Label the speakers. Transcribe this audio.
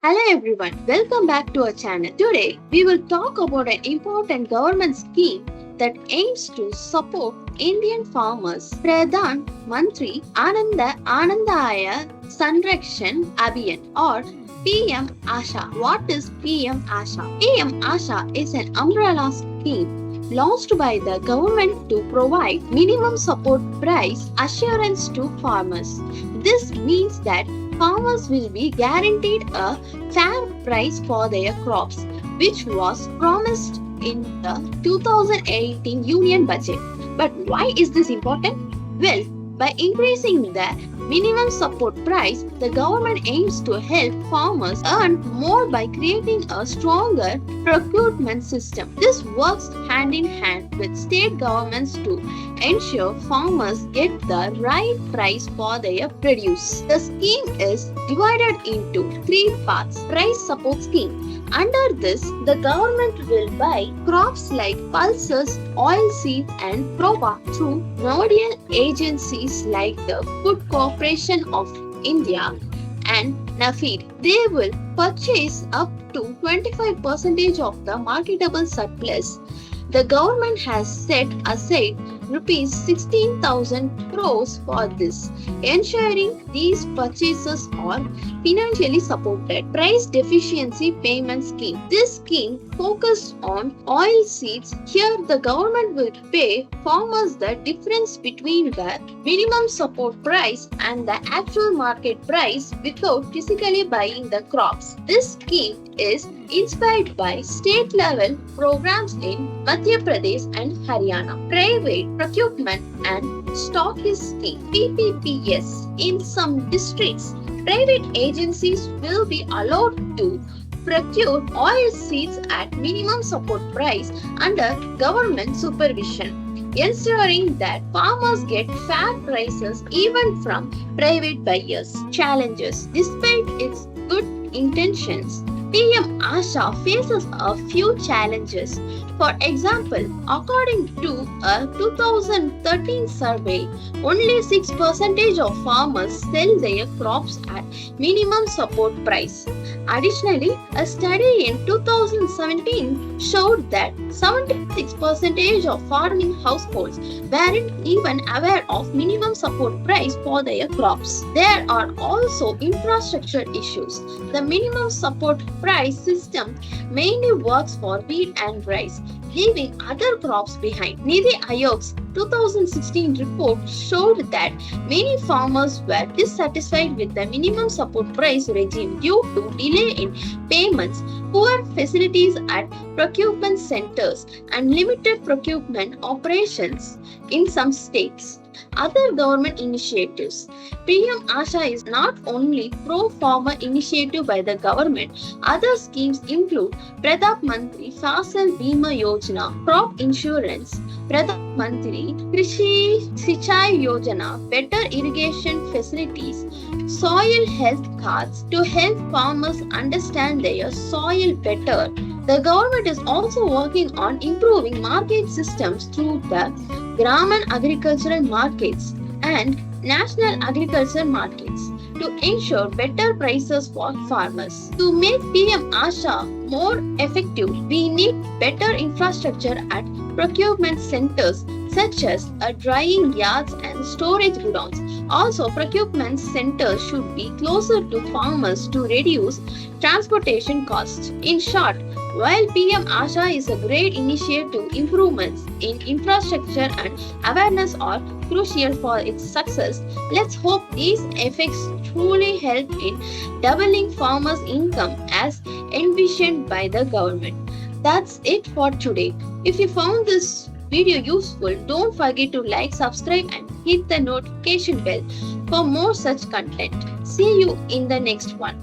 Speaker 1: Hello everyone, welcome back to our channel. Today we will talk about an important government scheme that aims to support Indian farmers. Pradhan Mantri Anandaya Sanrakshan Abhiyan or PM ASHA. What is PM ASHA? PM ASHA is an umbrella scheme launched by the government to provide minimum support price assurance to farmers. This means that farmers will be guaranteed a fair price for their crops, which was promised in the 2018 Union Budget. But why is this important? Well, by increasing the minimum support price, the government aims to help farmers earn more by creating a stronger procurement system. This works hand in hand with state governments to ensure farmers get the right price for their produce. The scheme is divided into three parts. Price support scheme. Under this, the government will buy crops like pulses, oilseeds, and prova through nodal agencies like the Food Corporation of India and NAFED. They will purchase up to 25% of the marketable surplus. The government has set aside rupees 16,000 crores for this, ensuring these purchases are financially supported. Price Deficiency Payment Scheme. This scheme focuses on oil seeds. Here, the government will pay farmers the difference between the minimum support price and the actual market price without physically buying the crops. This scheme is inspired by state-level programs in Madhya Pradesh and Haryana. Private Procurement and Stockist Scheme (PPPS). In some districts, private agencies will be allowed to procure oil seeds at minimum support price under government supervision, ensuring that farmers get fair prices even from private buyers. Challenges. Despite its good intentions, PM ASHA faces a few challenges. For example, according to a 2013 survey, only 6% of farmers sell their crops at minimum support price. Additionally, a study in 2017 showed that 76% of farming households weren't even aware of minimum support price for their crops. There are also infrastructure issues. The minimum support price system mainly works for wheat and rice, leaving other crops behind. Niti Aayog's 2016 report showed that many farmers were dissatisfied with the minimum support price regime due to delay in payments, poor facilities at procurement centers, and limited procurement operations in some states. Other government initiatives. PM ASHA is not only pro-farmer initiative by the government. Other schemes include Pradhan Mantri Fasal Bima Yojana, crop insurance, Pradhan Mantri Krishi Sichai Yojana, better irrigation facilities, soil health cards to help farmers understand their soil better. The government is also working on improving market systems through the Graman agricultural markets and national agricultural markets to ensure better prices for farmers. To make PM ASHA more effective, we need better infrastructure at procurement centers such as drying yards and storage gudowns. Also, procurement centers should be closer to farmers to reduce transportation costs. In short, while PM ASHA is a great initiative, improvements in infrastructure and awareness are crucial for its success. Let's hope these efforts truly help in doubling farmers' income as envisioned by the government. That's it for today. If you found this video useful, don't forget to like, subscribe, and hit the notification bell for more such content. See you in the next one.